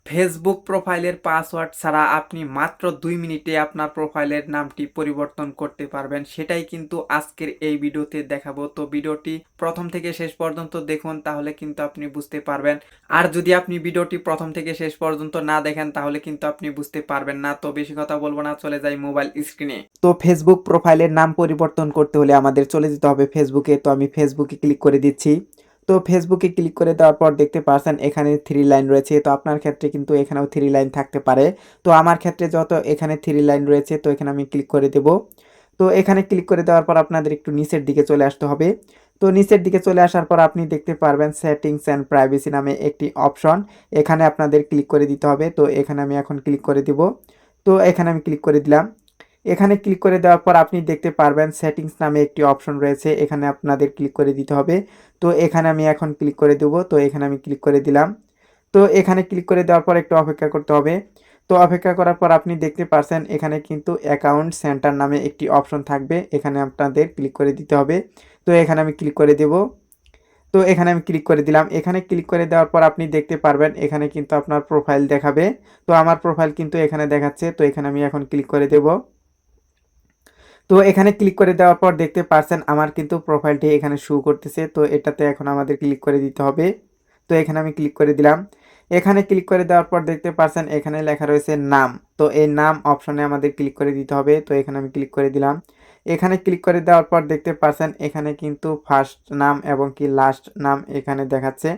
Facebook প্রোফাইলের password ছাড়া আপনি মাত্র 2 মিনিটে আপনার প্রোফাইলের নামটি পরিবর্তন করতে পারবেন, সেটাই কিন্তু আজকের এই ভিডিওতে দেখাবো। তো ভিডিওটি প্রথম থেকে শেষ পর্যন্ত দেখুন, তাহলে কিন্তু আপনি বুঝতে পারবেন। আর যদি আপনি ভিডিওটি প্রথম থেকে শেষ পর্যন্ত না দেখেন তাহলে কিন্তু আপনি বুঝতে পারবেন না। তো বেশি কথা বলবো না, চলে যাই মোবাইল স্ক্রিনে। তো ফেসবুক প্রোফাইলের নাম পরিবর্তন করতে হলে আমাদের চলে যেতে হবে ফেসবুকে। তো আমি ফেসবুকে ক্লিক করে দিচ্ছি। তো ফেসবুকে ক্লিক করে দেওয়ার পর দেখতে পাচ্ছেন এখানে 3 লাইন রয়েছে। তো আপনার ক্ষেত্রে কিন্তু এখানেও 3 লাইন থাকতে পারে। তো আমার ক্ষেত্রে যত এখানে 3 লাইন রয়েছে, তো এখানে আমি ক্লিক করে দেব। তো এখানে ক্লিক করে দেওয়ার পর আপনাদের একটু নিচের দিকে চলে আসতে হবে। তো নিচের দিকে চলে আসার পর আপনি দেখতে পারবেন সেটিংস অ্যান্ড প্রাইভেসি নামে একটি অপশন, এখানে আপনাদের ক্লিক করে দিতে হবে। তো এখানে আমি এখন ক্লিক করে দিব। তো এখানে আমি ক্লিক করে দিলাম। এখানে ক্লিক করে দেওয়ার পর আপনি দেখতে পারবেন সেটিংস নামে একটি অপশন রয়েছে, এখানে আপনাদের ক্লিক করে দিতে হবে। তো এখানে আমি এখন ক্লিক করে দেব। তো এখানে আমি ক্লিক করে দিলাম। তো এখানে ক্লিক করে দেওয়ার পর একটু অপেক্ষা করতে হবে। তো অপেক্ষা করার পর আপনি দেখতে পাচ্ছেন এখানে কিন্তু অ্যাকাউন্ট সেন্টার নামে একটি অপশন থাকবে, এখানে আপনাদের ক্লিক করে দিতে হবে। তো এখানে আমি ক্লিক করে দেব। তো এখানে আমি ক্লিক করে দিলাম। এখানে ক্লিক করে দেওয়ার পর আপনি দেখতে পারবেন এখানে কিন্তু আপনার প্রোফাইল দেখাবে। তো আমার প্রোফাইল কিন্তু এখানে দেখাচ্ছে। তো এখানে আমি এখন ক্লিক করে দেব। তো এখানে ক্লিক করে দেওয়ার পর দেখতে পাচ্ছেন আমার কিন্তু প্রোফাইলটি এখানে শো করতেছে। তো এটাতে এখন আমাদের ক্লিক করে দিতে হবে। তো এখানে আমি ক্লিক করে দিলাম। এখানে ক্লিক করে দেওয়ার পর দেখতে পাচ্ছেন এখানে লেখা রয়েছে নাম। তো এই নাম অপশনে আমাদের ক্লিক করে দিতে হবে। তো এখানে আমি ক্লিক করে দিলাম। এখানে ক্লিক করে দেওয়ার পর দেখতে পাচ্ছেন এখানে কিন্তু ফার্স্ট নাম এবং কি লাস্ট নাম এখানে দেখাচ্ছে।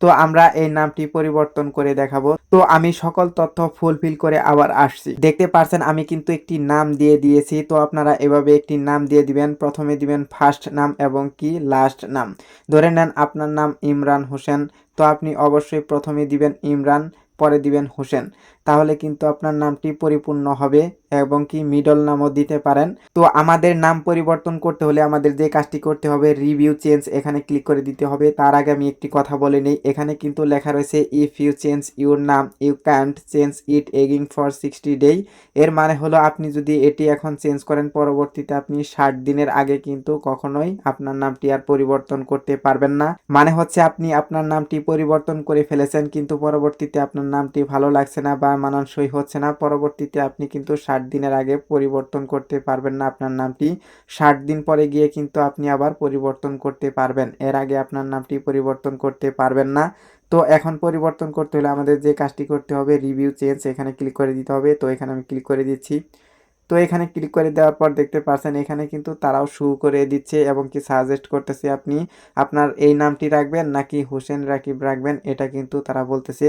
তো আমরা এই নামটি পরিবর্তন করে দেখাবো। তো আমি সকল তথ্য ফুলফিল করে আবার আসছি। দেখতে পাচ্ছেন আমি কিন্তু একটি নাম দিয়ে দিয়েছি। তো আপনারা এভাবে একটি নাম দিয়ে দিবেন। প্রথমে দিবেন ফার্স্ট নাম এবং কি লাস্ট নাম। ধরে নেন আপনার নাম ইমরান হোসেন, তো আপনি অবশ্যই প্রথমে দিবেন ইমরান, পরে দিবেন হোসেন, তাহলে কিন্তু আপনার নামটি পরিপূর্ণ হবে। এবং কি মিডল নামও দিতে পারেন। তো আমাদের নাম পরিবর্তন করতে হলে আমাদের যে কাজটি করতে হবে, রিভিউ চেঞ্জ, এখানে ক্লিক করে দিতে হবে। তার আগে আমি একটি কথা বলে নেই, এখানে কিন্তু লেখা রয়েছে ইফ ইউ চেঞ্জ ইউর নাম you can't change it again for 60 day. এর মানে হলো আপনি যদি এটি এখন চেঞ্জ করেন, পরবর্তীতে আপনি 60 দিনের আগে কিন্তু কখনোই আপনার নামটি আর পরিবর্তন করতে পারবেন না। মানে হচ্ছে আপনি আপনার নামটি পরিবর্তন করে ফেলেছেন, কিন্তু পরবর্তীতে আপনার নামটি ভালো লাগছে না বা মানানসই হচ্ছে না, পরবর্তীতে আপনি কিন্তু 60 দিনের আগে পরিবর্তন করতে পারবেন না আপনার নামটি। 60 দিন পরে গিয়ে কিন্তু আপনি আবার পরিবর্তন করতে পারবেন, এর আগে আপনার নামটি পরিবর্তন করতে পারবেন না। তো এখন পরিবর্তন করতে হলে আমাদের যে কাজটি করতে হবে, রিভিউ চেঞ্জ, এখানে ক্লিক করে দিতে হবে। তো এখানে আমি ক্লিক করে দিচ্ছি। তো এখানে ক্লিক করে দেওয়ার পর দেখতে পাচ্ছেন এখানে কিন্তু তারাও শো করে দিচ্ছে এবং কি সাজেস্ট করতেছে আপনি আপনার এই নামটি রাখবেন নাকি হোসেন রাকিব রাখবেন, এটা কিন্তু তারা বলতেছে।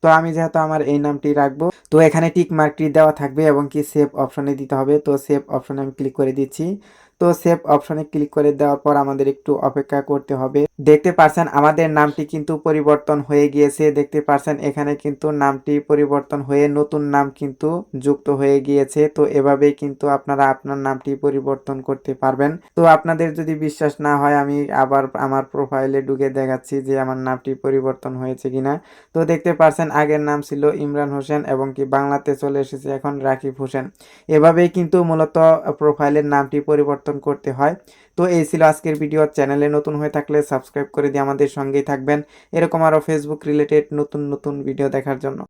তো আমি যেহেতু আমার এই নামটি রাখবো, তো এখানে টিক মার্কটি দেওয়া থাকবে এবং কি সেভ অপশনে দিতে হবে। তো সেভ অপশনে আমি ক্লিক করে দিচ্ছি। তো সেভ অপশনে ক্লিক করে দেওয়ার পর আমাদের একটু অপেক্ষা করতে হবে। দেখতে পাচ্ছেন আমাদের নামটি কিন্তু পরিবর্তন হয়ে গিয়েছে। দেখতে পাচ্ছেন এখানে কিন্তু নামটি পরিবর্তন হয়ে নতুন নাম কিন্তু যুক্ত হয়ে গিয়েছে। তো এভাবেই কিন্তু আপনারা আপনার নামটি পরিবর্তন করতে পারবেন। তো আপনাদের যদি বিশ্বাস না হয়, আমি আবার আমার প্রোফাইলে ঢুকে দেখাচ্ছি যে আমার নামটি পরিবর্তন হয়েছে কিনা। তো দেখতে পাচ্ছেন আগের নাম ছিল ইমরান হোসেন এবং কি বাংলাতে চলে এসেছে এখন রাকিব হোসেন। এভাবেই কিন্তু মূলত প্রোফাইলের নামটি পরিবর্তন করতে হয়। তো এই ছিল আজকের ভিডিও। চ্যানেলে নতুন হয়ে থাকলে সাবস্ক্রাইব করে দিয়ে আমাদের সঙ্গেই থাকবেন, এরকম আরও ফেসবুক রিলেটেড নতুন নতুন ভিডিও দেখার জন্য।